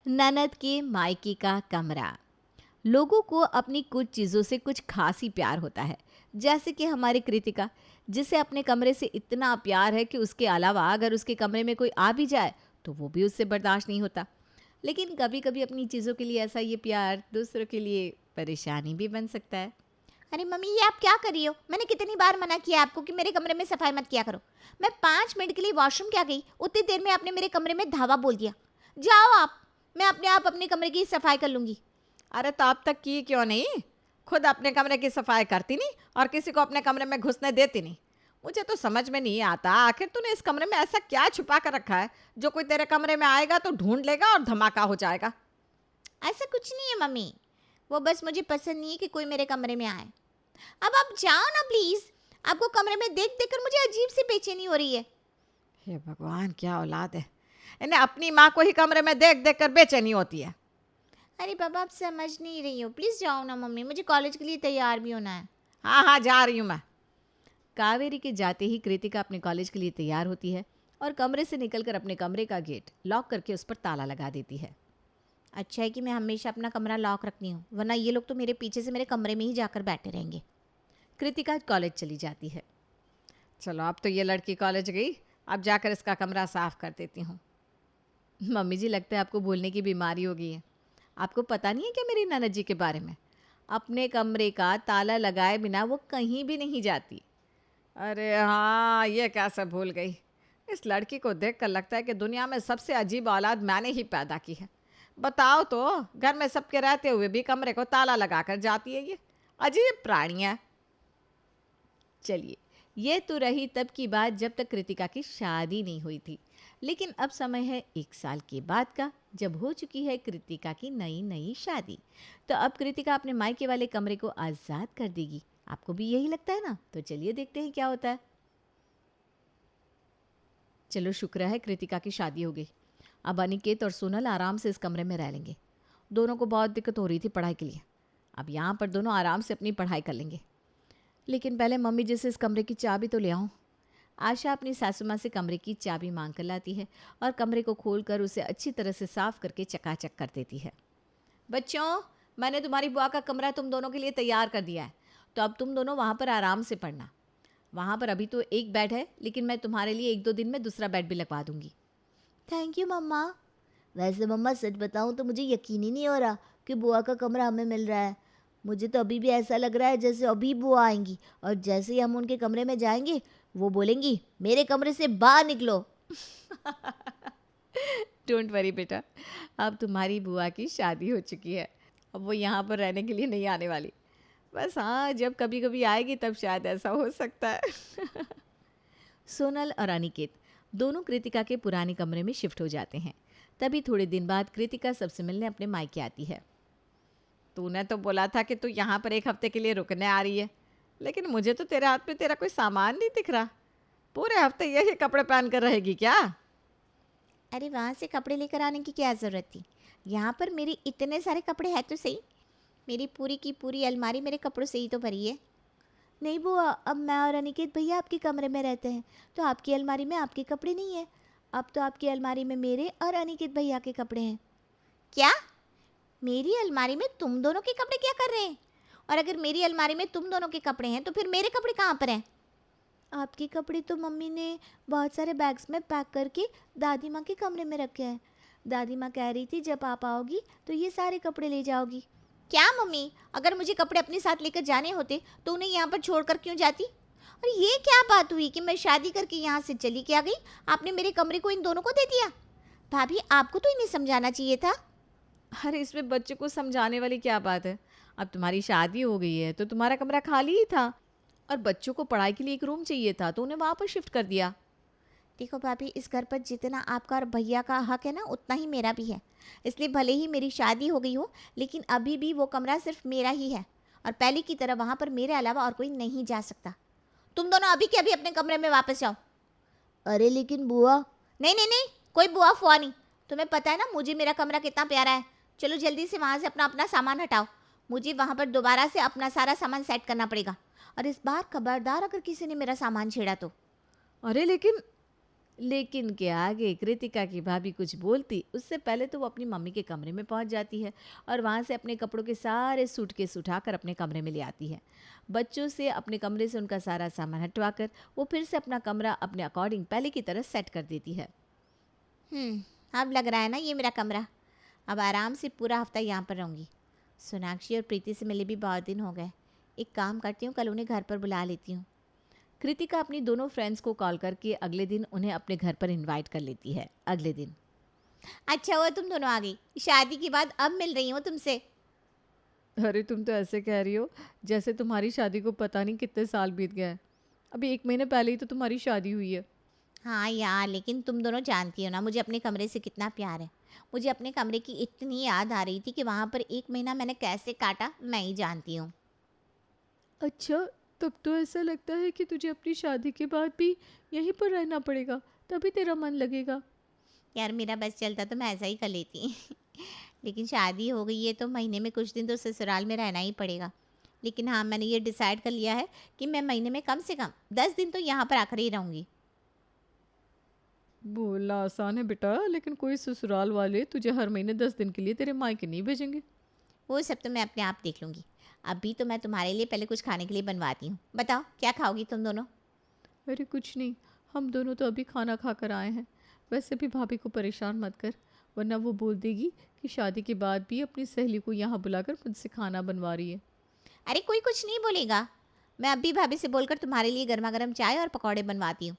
ननद के मायके का कमरा। लोगों को अपनी कुछ चीज़ों से कुछ खास ही प्यार होता है। जैसे कि हमारी कृतिका, जिसे अपने कमरे से इतना प्यार है कि उसके अलावा अगर उसके कमरे में कोई आ भी जाए तो वो भी उससे बर्दाश्त नहीं होता। लेकिन कभी कभी अपनी चीज़ों के लिए ऐसा ये प्यार दूसरों के लिए परेशानी भी बन सकता है। अरे मम्मी, ये आप क्या कर रही हो? मैंने कितनी बार मना किया आपको कि मेरे कमरे में सफाई मत किया करो। मैं 5 मिनट के लिए वॉशरूम क्या गई, उतनी देर में आपने मेरे कमरे में धावा बोल दिया। जाओ आप, मैं अपने आप अपने कमरे की सफाई कर लूंगी। अरे तो अब तक की क्यों नहीं? खुद अपने कमरे की सफाई करती नहीं और किसी को अपने कमरे में घुसने देती नहीं। मुझे तो समझ में नहीं आता, आखिर तूने इस कमरे में ऐसा क्या छुपा कर रखा है जो कोई तेरे कमरे में आएगा तो ढूंढ लेगा और धमाका हो जाएगा। ऐसा कुछ नहीं है मम्मी, वो बस मुझे पसंद नहीं है कि कोई मेरे कमरे में आए। अब आप जाओ ना प्लीज। आपको कमरे में देख देख कर मुझे अजीब सी बेचैनी हो रही है। हे भगवान, क्या औलाद है। इन्हें अपनी माँ को ही कमरे में देख देख कर बेचैनी होती है। अरे बाबा, आप समझ नहीं रही हो। प्लीज जाओ ना मम्मी, मुझे कॉलेज के लिए तैयार भी होना है। हाँ हाँ, जा रही हूँ मैं। कावेरी के जाते ही कृतिका अपने कॉलेज के लिए तैयार होती है और कमरे से निकलकर अपने कमरे का गेट लॉक करके उस पर ताला लगा देती है। अच्छा है कि मैं हमेशा अपना कमरा लॉक रखती हूँ, वरना ये लोग तो मेरे पीछे से मेरे कमरे में ही जाकर बैठे रहेंगे। कृतिका कॉलेज चली जाती है। चलो, अब तो ये लड़की कॉलेज गई, अब जाकर इसका कमरा साफ कर देती हूँ। मम्मी जी, लगता है आपको भूलने की बीमारी हो गई है। आपको पता नहीं है क्या मेरी ननद जी के बारे में? अपने कमरे का ताला लगाए बिना वो कहीं भी नहीं जाती। अरे हाँ, ये कैसे भूल गई। इस लड़की को देखकर लगता है कि दुनिया में सबसे अजीब औलाद मैंने ही पैदा की है। बताओ तो, घर में सबके रहते हुए भी कमरे को ताला लगाकर जाती है ये। अजीब प्राणी है। चलिए, ये तो रही तब की बात जब तक कृतिका की शादी नहीं हुई थी। लेकिन अब समय है 1 साल के बाद का, जब हो चुकी है कृतिका की नई नई शादी। तो अब कृतिका अपने मायके वाले कमरे को आज़ाद कर देगी। आपको भी यही लगता है ना? तो चलिए देखते हैं क्या होता है। चलो, शुक्र है कृतिका की शादी हो गई। अब अनिकेत और सोनल आराम से इस कमरे में रह लेंगे। दोनों को बहुत दिक्कत हो रही थी पढ़ाई के लिए। अब यहाँ पर दोनों आराम से अपनी पढ़ाई कर लेंगे। लेकिन पहले मम्मी जी से इस कमरे की चाबी तो ले आऊँ। आशा अपनी सासू माँ से कमरे की चाबी मांग कर लाती है और कमरे को खोलकर उसे अच्छी तरह से साफ करके चकाचक कर देती है। बच्चों, मैंने तुम्हारी बुआ का कमरा तुम दोनों के लिए तैयार कर दिया है, तो अब तुम दोनों वहाँ पर आराम से पढ़ना। वहाँ पर अभी तो एक बेड है, लेकिन मैं तुम्हारे लिए 1-2 दिन में दूसरा बेड भी लगवा दूंगी। थैंक यू मम्मा। वैसे मम्मा, सच बताऊँ तो मुझे यकीन ही नहीं हो रहा कि बुआ का कमरा हमें मिल रहा है। मुझे तो अभी भी ऐसा लग रहा है जैसे अभी बुआ आएंगी और जैसे ही हम उनके कमरे में जाएंगे वो बोलेंगी, मेरे कमरे से बाहर निकलो। डोंट वरी बेटा, अब तुम्हारी बुआ की शादी हो चुकी है। अब वो यहाँ पर रहने के लिए नहीं आने वाली। बस हाँ, जब कभी कभी आएगी तब शायद ऐसा हो सकता है। सोनल और अनिकेत दोनों कृतिका के पुराने कमरे में शिफ्ट हो जाते हैं। तभी थोड़े दिन बाद कृतिका सबसे मिलने अपने मायके आती है। तूने तो बोला था कि तू यहाँ पर 1 हफ्ते के लिए रुकने आ रही है, लेकिन मुझे तो तेरे हाथ में तेरा कोई सामान नहीं दिख रहा। पूरे हफ्ते यही कपड़े पहन कर रहेगी क्या? अरे वहाँ से कपड़े लेकर आने की क्या ज़रूरत थी? यहाँ पर मेरे इतने सारे कपड़े हैं तो सही। मेरी पूरी की पूरी अलमारी मेरे कपड़ों से ही तो भरी है। नहीं बुआ, अब मैं और अनिकेत भैया आपके कमरे में रहते हैं, तो आपकी अलमारी में आपके कपड़े नहीं है। अब तो आपकी अलमारी में मेरे और अनिकेत भैया के कपड़े हैं। क्या? मेरी अलमारी में तुम दोनों के कपड़े क्या कर रहे हैं? और अगर मेरी अलमारी में तुम दोनों के कपड़े हैं तो फिर मेरे कपड़े कहाँ पर हैं? आपके कपड़े तो मम्मी ने बहुत सारे बैग्स में पैक करके दादी माँ के कमरे में रखे हैं। दादी माँ कह रही थी जब आप आओगी तो ये सारे कपड़े ले जाओगी। क्या मम्मी, अगर मुझे कपड़े अपने साथ लेकर जाने होते तो उन्हें यहाँ पर छोड़कर क्यों जाती? और ये क्या बात हुई कि मैं शादी करके यहाँ से चली क्या गई? आपने मेरे कमरे को इन दोनों को दे दिया। भाभी, आपको तो इन्हें समझाना चाहिए था। अरे इसमें बच्चों को समझाने वाली क्या बात है? अब तुम्हारी शादी हो गई है तो तुम्हारा कमरा खाली ही था और बच्चों को पढ़ाई के लिए एक रूम चाहिए था तो उन्हें वहाँ पर शिफ्ट कर दिया। देखो भाभी, इस घर पर जितना आपका और भैया का हक है ना, उतना ही मेरा भी है। इसलिए भले ही मेरी शादी हो गई हो, लेकिन अभी भी वो कमरा सिर्फ मेरा ही है और पहले की तरह वहाँ पर मेरे अलावा और कोई नहीं जा सकता। तुम दोनों अभी के अभी अपने कमरे में वापस जाओ। अरे लेकिन बुआ। नहीं नहीं नहीं, कोई बुआ फुआ नहीं। तुम्हें पता है ना मुझे मेरा कमरा कितना प्यारा है। चलो जल्दी से वहाँ से अपना अपना सामान हटाओ। मुझे वहाँ पर दोबारा से अपना सारा सामान सेट करना पड़ेगा और इस बार खबरदार अगर किसी ने मेरा सामान छेड़ा तो। अरे लेकिन लेकिन के आगे कृतिका की भाभी कुछ बोलती उससे पहले तो वो अपनी मम्मी के कमरे में पहुंच जाती है और वहां से अपने कपड़ों के सारे सूटकेस उठाकर अपने कमरे में ले आती है। बच्चों से अपने कमरे से उनका सारा सामान हटवाकर वो फिर से अपना कमरा अपने अकॉर्डिंग पहले की तरह सेट कर देती है। अब लग रहा है ना ये मेरा कमरा। अब आराम से पूरा हफ्ता यहाँ पर रहूँगी। सोनाक्षी और प्रीति से मिले भी बहुत दिन हो गए। एक काम करती हूँ, कल उन्हें घर पर बुला लेती हूँ। कृतिका अपनी दोनों फ्रेंड्स को कॉल करके अगले दिन उन्हें अपने घर पर इनवाइट कर लेती है। अगले दिन अच्छा हुआ तुम दोनों आ गई, शादी के बाद अब मिल रही हूँ तुमसे। अरे तुम तो ऐसे कह रही हो जैसे तुम्हारी शादी को पता नहीं कितने साल बीत गए हैं। अभी 1 महीने पहले ही तो तुम्हारी शादी हुई है। हाँ यार, लेकिन तुम दोनों जानती हो ना मुझे अपने कमरे से कितना प्यार है। मुझे अपने कमरे की इतनी याद आ रही थी कि वहाँ पर 1 महीना मैंने कैसे काटा मैं ही जानती हूँ। अच्छा, तब तो ऐसा लगता है कि तुझे अपनी शादी के बाद भी यहीं पर रहना पड़ेगा, तभी तेरा मन लगेगा। यार मेरा बस चलता तो मैं ऐसा ही कर लेती लेकिन शादी हो गई है तो महीने में कुछ दिन तो ससुराल में रहना ही पड़ेगा। लेकिन हाँ, मैंने ये डिसाइड कर लिया है कि मैं महीने में कम से कम 10 दिन तो यहाँ पर आकर ही रहूँगी। बोलना आसान है बेटा, लेकिन कोई ससुराल वाले तुझे हर महीने 10 दिन के लिए तेरे मायके नहीं भेजेंगे। वो सब तो मैं अपने आप देख लूँगी। अभी तो मैं तुम्हारे लिए पहले कुछ खाने के लिए बनवाती हूँ। बताओ क्या खाओगी तुम दोनों? अरे कुछ नहीं, हम दोनों तो अभी खाना खा कर आए हैं। वैसे भी भाभी को परेशान मत कर, वरना वो बोल देगी कि शादी के बाद भी अपनी सहेली को यहाँ बुलाकर मुझसे खाना बनवा रही है। अरे कोई कुछ नहीं बोलेगा। मैं अभी भाभी से बोलकर तुम्हारे लिए गर्मा गर्म चाय और पकौड़े बनवाती हूँ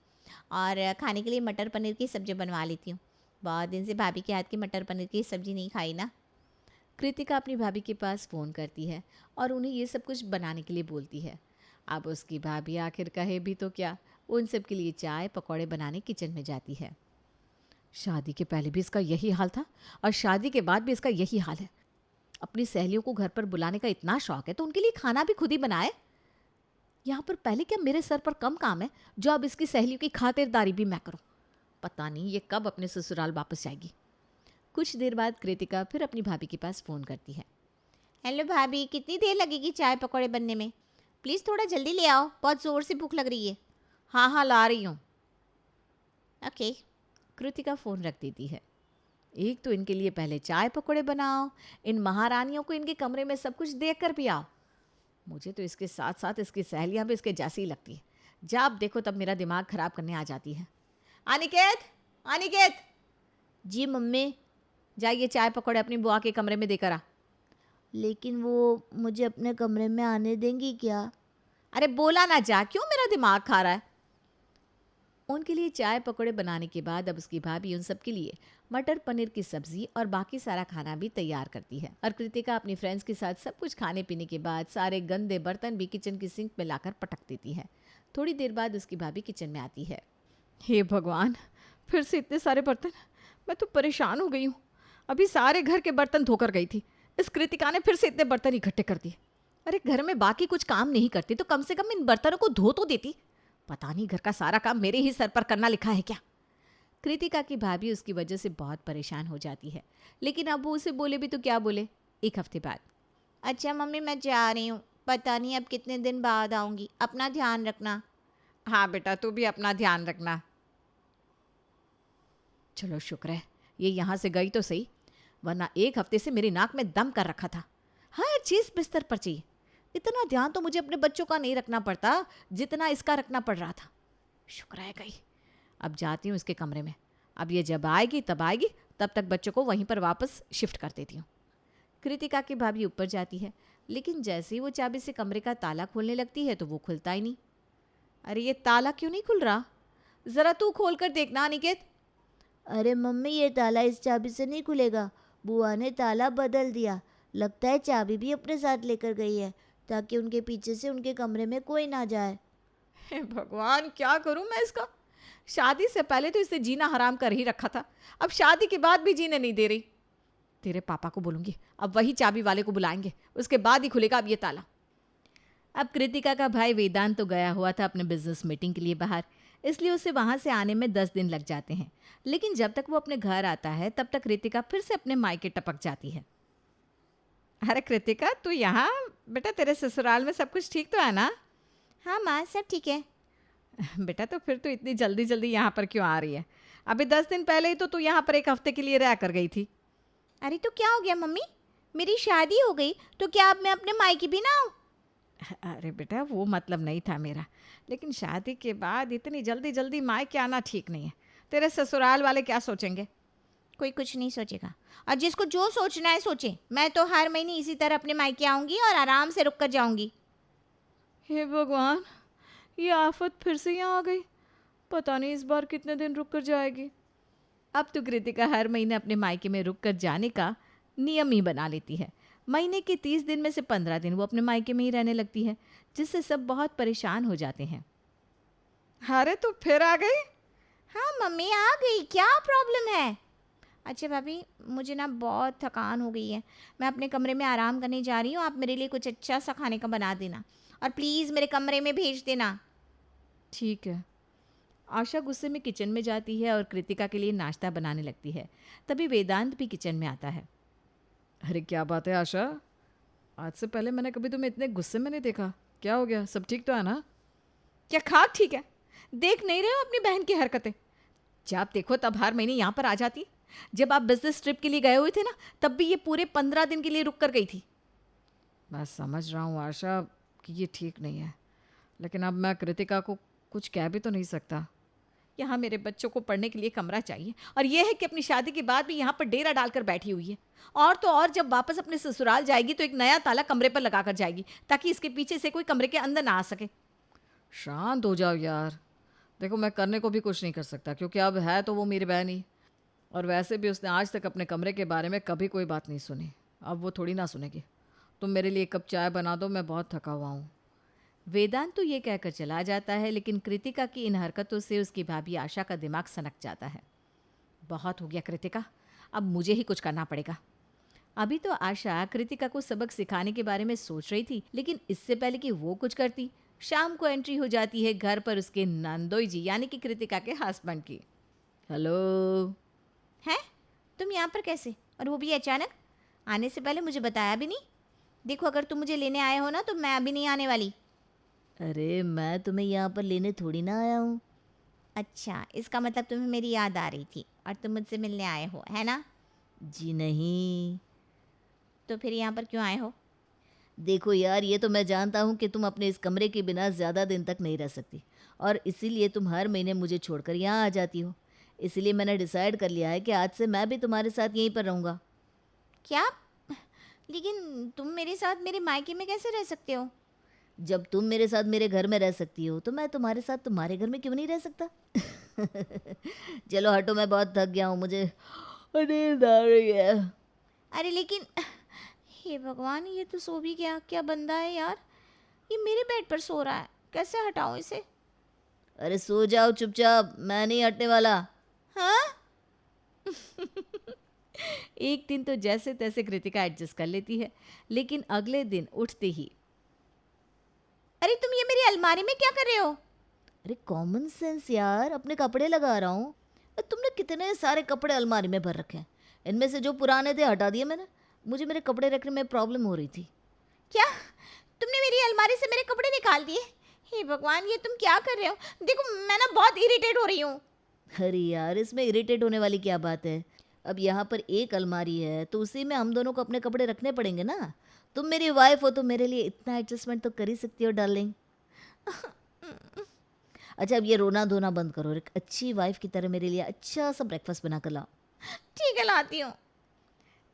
और खाने के लिए मटर पनीर की सब्जी बनवा लेती हूँ। बहुत दिन से भाभी के हाथ की मटर पनीर की सब्जी नहीं खाई ना। कृतिका अपनी भाभी के पास फ़ोन करती है और उन्हें ये सब कुछ बनाने के लिए बोलती है। अब उसकी भाभी आखिर कहे भी तो क्या, उन सब के लिए चाय पकौड़े बनाने किचन में जाती है। शादी के पहले भी इसका यही हाल था और शादी के बाद भी इसका यही हाल है। अपनी सहेलियों को घर पर बुलाने का इतना शौक है तो उनके लिए खाना भी खुद ही बनाए। यहाँ पर पहले क्या मेरे सर पर कम काम है जो अब इसकी सहेलियों की खातिरदारी भी मैं करूँ। पता नहीं ये कब अपने ससुराल वापस जाएगी। कुछ देर बाद कृतिका फिर अपनी भाभी के पास फ़ोन करती है। हेलो भाभी, कितनी देर लगेगी चाय पकौड़े बनने में? प्लीज़ थोड़ा जल्दी ले आओ, बहुत ज़ोर से भूख लग रही है। हाँ हाँ ला रही हूँ। ओके। कृतिका फ़ोन रख देती है। एक तो इनके लिए पहले चाय पकौड़े बनाओ, इन महारानियों को इनके कमरे में सब कुछ देख कर भी आओ। मुझे तो इसके साथ साथ इसकी सहेलियाँ भी इसके जैसी ही लगती है। जब देखो तब मेरा दिमाग ख़राब करने आ जाती है। अनिकेत, अनिकेत, जी मम्मी। जाइए चाय पकौड़े अपनी बुआ के कमरे में देकर आ। लेकिन वो मुझे अपने कमरे में आने देंगी क्या? अरे बोला ना जा, क्यों मेरा दिमाग खा रहा है? उनके लिए चाय पकौड़े बनाने के बाद अब उसकी भाभी उन सब के लिए मटर पनीर की सब्जी और बाकी सारा खाना भी तैयार करती है और कृतिका अपनी फ्रेंड्स के साथ सब कुछ खाने पीने के बाद सारे गंदे बर्तन भी किचन की सिंक में लाकर पटक देती है। थोड़ी देर बाद उसकी भाभी किचन में आती है। हे भगवान, फिर से इतने सारे बर्तन! मैं तो परेशान हो गई हूँ। अभी सारे घर के बर्तन धोकर गई थी, इस कृतिका ने फिर से इतने बर्तन इकट्ठे कर दिए। अरे घर में बाकी कुछ काम नहीं करती तो कम से कम इन बर्तनों को धो तो देती। पता नहीं घर का सारा काम मेरे ही सर पर करना लिखा है क्या? कृतिका की भाभी उसकी वजह से बहुत परेशान हो जाती है, लेकिन अब वो उसे बोले भी तो क्या बोले। 1 हफ्ते बाद। अच्छा मम्मी, मैं जा रही हूँ, पता नहीं अब कितने दिन बाद आऊँगी। अपना ध्यान रखना। हाँ बेटा, तू भी अपना ध्यान रखना। चलो शुक्र है ये यहाँ से गई तो सही, वरना 1 हफ्ते से मेरी नाक में दम कर रखा था। हर चीज़ बिस्तर पर चाहिए। इतना ध्यान तो मुझे अपने बच्चों का नहीं रखना पड़ता जितना इसका रखना पड़ रहा था। शुक्र है गई। अब जाती हूँ इसके कमरे में। अब ये जब आएगी तब आएगी, तब तक बच्चों को वहीं पर वापस शिफ्ट कर देती हूँ। कृतिका की भाभी ऊपर जाती है, लेकिन जैसे ही वो चाबी से कमरे का ताला खोलने लगती है तो वो खुलता ही नहीं। अरे ये ताला क्यों नहीं खुल रहा? ज़रा तू खोल कर देखना अनिकेत। अरे मम्मी, ये ताला इस चाबी से नहीं खुलेगा। बुआ ने ताला बदल दिया। लगता है चाबी भी अपने साथ लेकर गई है ताकि उनके पीछे से उनके कमरे में कोई ना जाए। हे भगवान, क्या करूं मैं इसका? शादी से पहले तो इसे जीना हराम कर ही रखा था, अब शादी के बाद भी जीने नहीं दे रही। तेरे पापा को बोलूंगी, अब वही चाबी वाले को बुलाएंगे, उसके बाद ही खुलेगा अब ये ताला। अब कृतिका का भाई वेदांत तो गया हुआ था अपने बिजनेस मीटिंग के लिए बाहर, इसलिए उसे वहाँ से आने में 10 दिन लग जाते हैं। लेकिन जब तक वो अपने घर आता है तब तक कृतिका फिर से अपने मायके टपक जाती है। अरे कृतिका, तू यहाँ? बेटा तेरे ससुराल में सब कुछ ठीक तो है ना? हाँ माँ, सब ठीक है। बेटा तो फिर तो इतनी जल्दी जल्दी यहाँ पर क्यों आ रही है? अभी 10 दिन पहले ही तो तू यहाँ पर एक हफ्ते के लिए रह कर गई थी। अरे तो क्या हो गया मम्मी, मेरी शादी हो गई तो क्या अब मैं अपने मायके भी ना आऊँ? अरे बेटा वो मतलब नहीं था मेरा, लेकिन शादी के बाद इतनी जल्दी जल्दी मायके आना ठीक नहीं है। तेरे ससुराल वाले क्या सोचेंगे? कोई कुछ नहीं सोचेगा, और जिसको जो सोचना है सोचे। मैं तो हर महीने इसी तरह अपने मायके आऊँगी और आराम से रुक कर जाऊँगी। हे भगवान, ये आफत फिर से यहाँ आ गई। पता नहीं इस बार कितने दिन रुक कर जाएगी। अब तो कृतिका हर महीने अपने मायके में रुक कर जाने का नियम ही बना लेती है। महीने के 30 दिन में से 15 दिन वो अपने मायके में ही रहने लगती है, जिससे सब बहुत परेशान हो जाते हैं। अरे तो फिर आ गई? हाँ मम्मी आ गई, क्या प्रॉब्लम है? अच्छा भाभी, मुझे ना बहुत थकान हो गई है, मैं अपने कमरे में आराम करने जा रही हूँ। आप मेरे लिए कुछ अच्छा सा खाने का बना देना और प्लीज़ मेरे कमरे में भेज देना। ठीक है। आशा गुस्से में किचन में जाती है और कृतिका के लिए नाश्ता बनाने लगती है। तभी वेदांत भी किचन में आता है। अरे क्या बात है आशा, आज से पहले मैंने कभी तुम्हें इतने गुस्से में नहीं देखा। क्या हो गया, सब ठीक तो है ना? क्या खाक ठीक है? देख नहीं रहे हो अपनी बहन की हरकतें? जब देखो तब हर महीने यहाँ पर आ जाती। जब आप बिजनेस ट्रिप के लिए गए हुए थे ना, तब भी ये पूरे 15 दिन के लिए रुक कर गई थी। मैं समझ रहा हूँ आशा कि ये ठीक नहीं है, लेकिन अब मैं कृतिका को कुछ कह भी तो नहीं सकता। यहाँ मेरे बच्चों को पढ़ने के लिए कमरा चाहिए, और ये है कि अपनी शादी के बाद भी यहाँ पर डेरा डालकर बैठी हुई है। और तो और जब वापस अपने ससुराल जाएगी तो एक नया ताला कमरे पर लगा कर जाएगी, ताकि इसके पीछे से कोई कमरे के अंदर ना आ सके। शांत हो जाओ यार। देखो मैं करने को भी कुछ नहीं कर सकता, क्योंकि अब है तो वो मेरी बहन ही, और वैसे भी उसने आज तक अपने कमरे के बारे में कभी कोई बात नहीं सुनी। अब वो थोड़ी ना सुनेगी। तुम मेरे लिए एक कप चाय बना दो, मैं बहुत थका हुआ हूँ। वेदांत तो ये कहकर चला जाता है, लेकिन कृतिका की इन हरकतों से उसकी भाभी आशा का दिमाग सनक जाता है। बहुत हो गया कृतिका, अब मुझे ही कुछ करना पड़ेगा। अभी तो आशा कृतिका को सबक सिखाने के बारे में सोच रही थी, लेकिन इससे पहले कि वो कुछ करती, शाम को एंट्री हो जाती है घर पर उसके नंदोई जी यानी कि कृतिका के हस्बैंड की। हेलो। हैं, तुम यहाँ पर कैसे, और वो भी अचानक? आने से पहले मुझे बताया भी नहीं। देखो अगर तुम मुझे लेने आए हो ना तो मैं अभी नहीं आने वाली। अरे मैं तुम्हें यहाँ पर लेने थोड़ी ना आया हूँ। अच्छा, इसका मतलब तुम्हें मेरी याद आ रही थी और तुम मुझसे मिलने आए हो, है ना? जी नहीं। तो फिर यहाँ पर क्यों आए हो? देखो यार, ये तो मैं जानता हूँ कि तुम अपने इस कमरे के बिना ज़्यादा दिन तक नहीं रह सकती, और इसीलिए तुम हर महीने मुझे छोड़कर यहाँ आ जाती हो। इसलिए मैंने डिसाइड कर लिया है कि आज से मैं भी तुम्हारे साथ यहीं पर रहूँगा। क्या? लेकिन तुम मेरे साथ मेरे मायके में कैसे रह सकते हो? जब तुम मेरे साथ मेरे घर में रह सकती हो तो मैं तुम्हारे साथ तुम्हारे घर में क्यों नहीं रह सकता? चलो हटो, मैं बहुत थक गया हूँ, मुझे नींद आ रही है। अरे लेकिन हे भगवान, ये तो सो भी गया, क्या बंदा है यार। ये मेरे बेड पर सो रहा है, कैसे हटाऊं इसे? अरे सो जाओ चुपचाप, मैं नहीं हटने वाला। हाँ? एक दिन तो जैसे तैसे कृतिका एडजस्ट कर लेती है, लेकिन अगले दिन उठते ही, अरे तुम ये मेरी अलमारी में क्या कर रहे हो? अरे कॉमन सेंस यार, अपने कपड़े लगा रहा हूँ। तुमने कितने सारे कपड़े अलमारी में भर रखे हैं, इनमें से जो पुराने थे हटा दिए मैंने। मुझे मेरे कपड़े रखने में प्रॉब्लम हो रही थी। क्या? तुमने मेरी अलमारी से मेरे कपड़े निकाल दिए? हे भगवान, ये तुम क्या कर रहे हो? देखो मैं ना बहुत इरिटेट हो रही हूँ। अरे यार, इसमें इरिटेट होने वाली क्या बात है? अब यहाँ पर एक अलमारी है तो उसी में हम दोनों को अपने कपड़े रखने पड़ेंगे ना। तुम मेरी वाइफ हो तो मेरे लिए इतना एडजस्टमेंट तो कर ही सकती हो डार्लिंग। अच्छा अब ये रोना धोना बंद करो, एक अच्छी वाइफ की तरह मेरे लिए अच्छा सा ब्रेकफास्ट बना कर लाओ। ठीक है, लाती हूँ।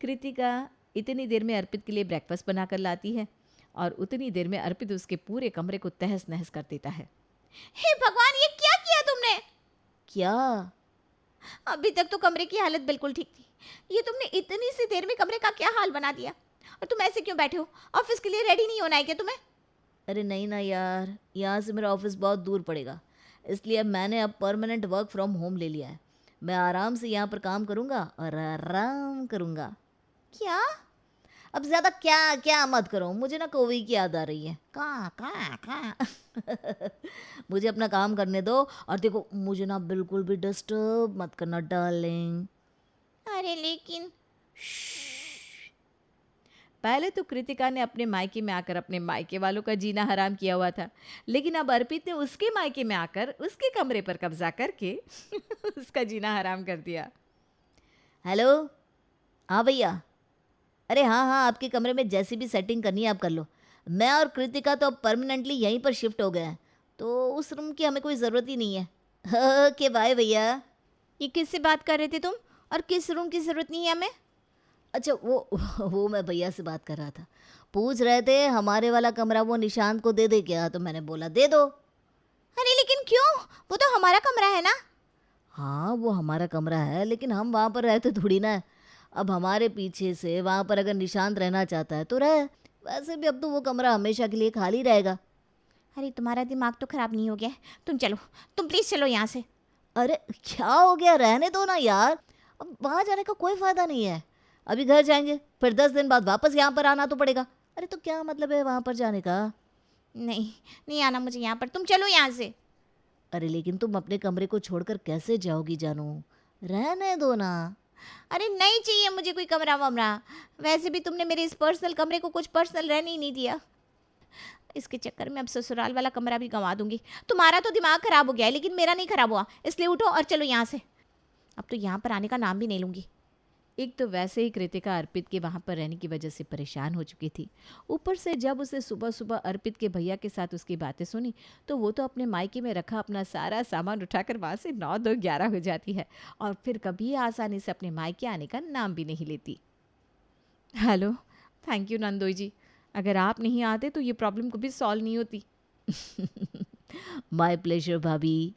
कृतिका इतनी देर में अर्पित के लिए ब्रेकफास्ट बनाकर लाती है, और उतनी देर में अर्पित उसके पूरे कमरे को तहस नहस कर देता है। हे भगवान, ये क्या किया तुमने? क्या? अभी तक तो कमरे की हालत बिल्कुल ठीक थी, ये तुमने इतनी सी देर में कमरे का क्या हाल बना दिया? और तुम ऐसे क्यों बैठे हो? ऑफिस के लिए रेडी नहीं होना है क्या तुम्हें? अरे नहीं ना यार, यहाँ से मेरा ऑफिस बहुत दूर पड़ेगा, इसलिए अब मैंने परमानेंट वर्क फ्रॉम होम ले लिया है। मैं आराम से यहाँ पर काम करूँगा और आराम करूँगा। क्या? अब ज़्यादा क्या क्या मत करो, मुझे ना कोवी की याद आ रही है। का मुझे अपना काम करने दो, और देखो मुझे ना बिल्कुल भी डिस्टर्ब मत करना डार्लिंग। अरे लेकिन पहले तो कृतिका ने अपने मायके में आकर अपने मायके वालों का जीना हराम किया हुआ था, लेकिन अब अर्पित ने उसके मायके में आकर उसके कमरे पर कब्जा करके उसका जीना हराम कर दिया। हेलो। हाँ भैया। अरे हाँ हाँ, आपके कमरे में जैसी भी सेटिंग करनी है आप कर लो। मैं और कृतिका तो अब परमानेंटली यहीं पर शिफ्ट हो गए हैं, तो उस रूम की हमें कोई ज़रूरत ही नहीं है। ओके बाय भैया। ये किससे बात कर रहे थे तुम, और किस रूम की ज़रूरत नहीं है हमें? अच्छा वो मैं भैया से बात कर रहा था। पूछ रहे थे हमारे वाला कमरा वो निशांत को दे दे क्या, तो मैंने बोला दे दो। अरे लेकिन क्यों, वो तो हमारा कमरा है ना। हाँ वो हमारा कमरा है, लेकिन हम वहाँ पर रहते थोड़ी ना है। अब हमारे पीछे से वहाँ पर अगर निशांत रहना चाहता है तो रहे, वैसे भी अब तो वो कमरा हमेशा के लिए खाली रहेगा। अरे तुम्हारा दिमाग तो ख़राब नहीं हो गया है? तुम चलो, तुम प्लीज़ चलो यहाँ से। अरे क्या हो गया, रहने दो ना यार। अब वहाँ जाने का कोई फ़ायदा नहीं है। अभी घर जाएंगे, फिर 10 दिन बाद वापस यहाँ पर आना तो पड़ेगा। अरे तो क्या मतलब है वहाँ पर जाने का। नहीं, नहीं आना मुझे यहाँ पर, तुम चलो यहाँ से। अरे लेकिन तुम अपने कमरे को छोड़कर कैसे जाओगी जानू, रहने दो ना। अरे नहीं चाहिए मुझे कोई कमरा वमरा, वैसे भी तुमने मेरे इस पर्सनल कमरे को कुछ पर्सनल रहने ही नहीं दिया। इसके चक्कर में अब ससुराल वाला कमरा भी गंवा दूंगी। तुम्हारा तो दिमाग खराब हो गया है, लेकिन मेरा नहीं खराब हुआ, इसलिए उठो और चलो यहाँ से। अब तो यहाँ पर आने का नाम भी नहीं लूँगी। एक तो वैसे ही कृतिका अर्पित के वहाँ पर रहने की वजह से परेशान हो चुकी थी, ऊपर से जब उसे सुबह सुबह अर्पित के भैया के साथ उसकी बातें सुनी तो वो तो अपने मायके में रखा अपना सारा सामान उठाकर वहाँ से 9-2-11 हो जाती है और फिर कभी आसानी से अपने मायके आने का नाम भी नहीं लेती। हेलो, थैंक यू नंदोई जी, अगर आप नहीं आते तो ये प्रॉब्लम कभी सॉल्व नहीं होती। माय प्लेजर भाभी।